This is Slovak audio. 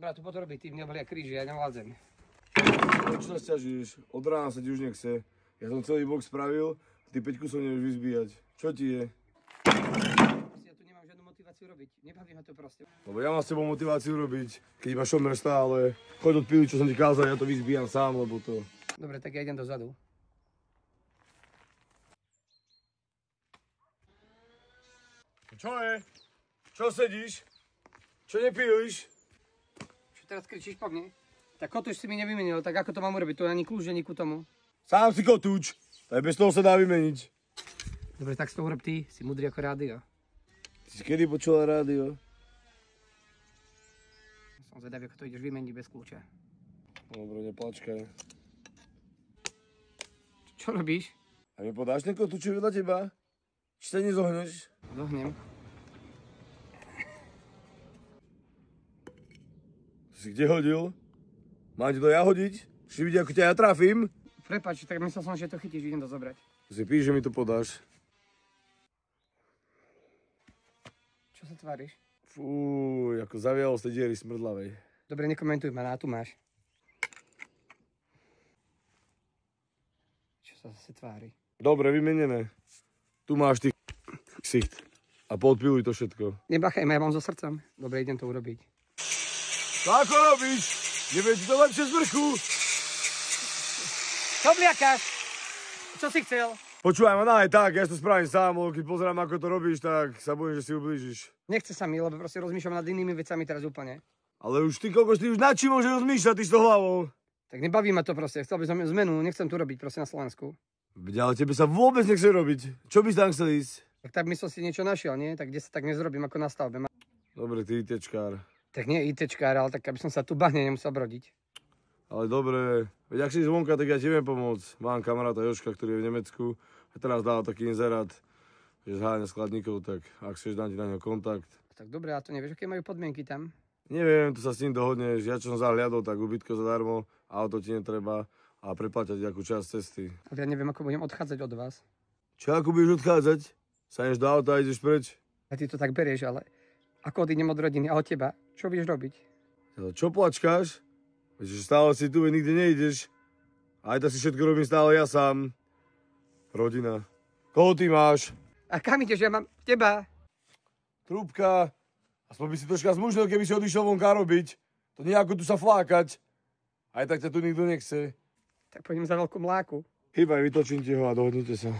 Brat, tu potom robí, ty mne bolia kríži, ja nevládzem. Čo sa sťažuješ? Od rána sa ti už nechce. Ja som celý bok spravil, ty 5 kusov nevieš vyzbíjať. Čo ti je? Ja tu nemám žiadnu motiváciu robiť, nebaví ma to proste. Lebo ja mám s tebou motiváciu robiť, keď iba šomer stále. Choď od pily, čo som ti kázal, ja to vyzbíjam sám, lebo to... Dobre, tak ja idem dozadu. Čo je? Čo sedíš? Čo nepíliš? Čo teraz kričíš po mne? Tak kotúč si mi nevymenil, tak ako to mám urobiť? To je ani kľúč, ani ku tomu. Sám si kotúč. Aj bez toho sa dá vymeniť. Dobre, tak si to urob ty, si múdry ako rádio. Ty si kedy počula rádio? Som zvedavý, ako to ideš vymeniť bez kľúča. Dobre, neplačkaj. Čo robíš? A mi podáš ten kotúč vedľa teba? Či sa nezohneš? Zohnem. Si kde hodil? Mám ti to ja hodiť? Si vidieť, ako ťa ja trafím? Prepáč, tak myslel som, že to chytíš, idem to zobrať. Si píš, že mi to podáš. Čo sa tváriš? Fúj, ako zavialo z tej diery smrdlavej. Dobre, nekomentuj ma, tu máš. Čo sa zase tvári? Dobre, vymenené. Tu máš ty ksicht. A podpiluj to všetko. Nebachaj ma, ja mám so srdcom. Dobre, idem to urobiť. To ako robíš? Neviem ti to lepšie z vrchu. Čo bliakáš? Čo si chcel? Počúvaj ma, aj tak, ja to spravím sám, lebo keď pozerám, ako to robíš, tak sa bojím, že si ublížiš. Nechce sa mi, lebo proste rozmýšľam nad inými vecami teraz úplne. Ale už ty kokos, ty už nad čím môžeš rozmýšľať, ty s tou hlavou? Tak nebaví ma to proste, chcel by som zmenu, nechcem tu robiť proste na Slovensku. Ale tebe sa vôbec nechce robiť. Čo by si tam chcel ísť? Tak by som si niečo našiel, nie? Tak kde sa tak nezrobím ako na stavbe. Dobre, ty ITčkár. Tak nie ITčkár, ale tak aby som sa tu bahne nemusel brodiť. Ale dobre, veď ak si zvonka, tak ja ti viem pomôcť. Mám kamaráta Jožka, ktorý je v Nemecku a teraz dal taký inzerát, že zháňa skladníkov, tak ak chceš, dám ti na neho kontakt. Tak dobre, a to nevieš, aké majú podmienky tam? Neviem, to sa s ním dohodneš. Ja čo som zahliadol, tak ubytko zadarmo, auto ti netreba a preplatia ti akú časť cesty. Ale ja neviem, ako budem odchádzať od vás. Čo, ako budeš odchádzať? Sadneš do auta a ideš preč? A ty to tak berieš, ale ako odídem od rodiny a od teba, čo budeš robiť? Čo plačkáš? Veď, že stále si tu, nikde nejdeš. Aj to si všetko robím stále ja sám. Rodina. Koho ty máš? A kam ideš? Ja mám teba. Trúbka. Aspoň by si troška zmužnil, keby si odišiel vonka robiť. To nejako tu sa flákať. Aj tak ťa tu nikto nechce. Tak pôjdem za veľkú mláku. Hýbaj, vytočím ti ho a dohodnite sa.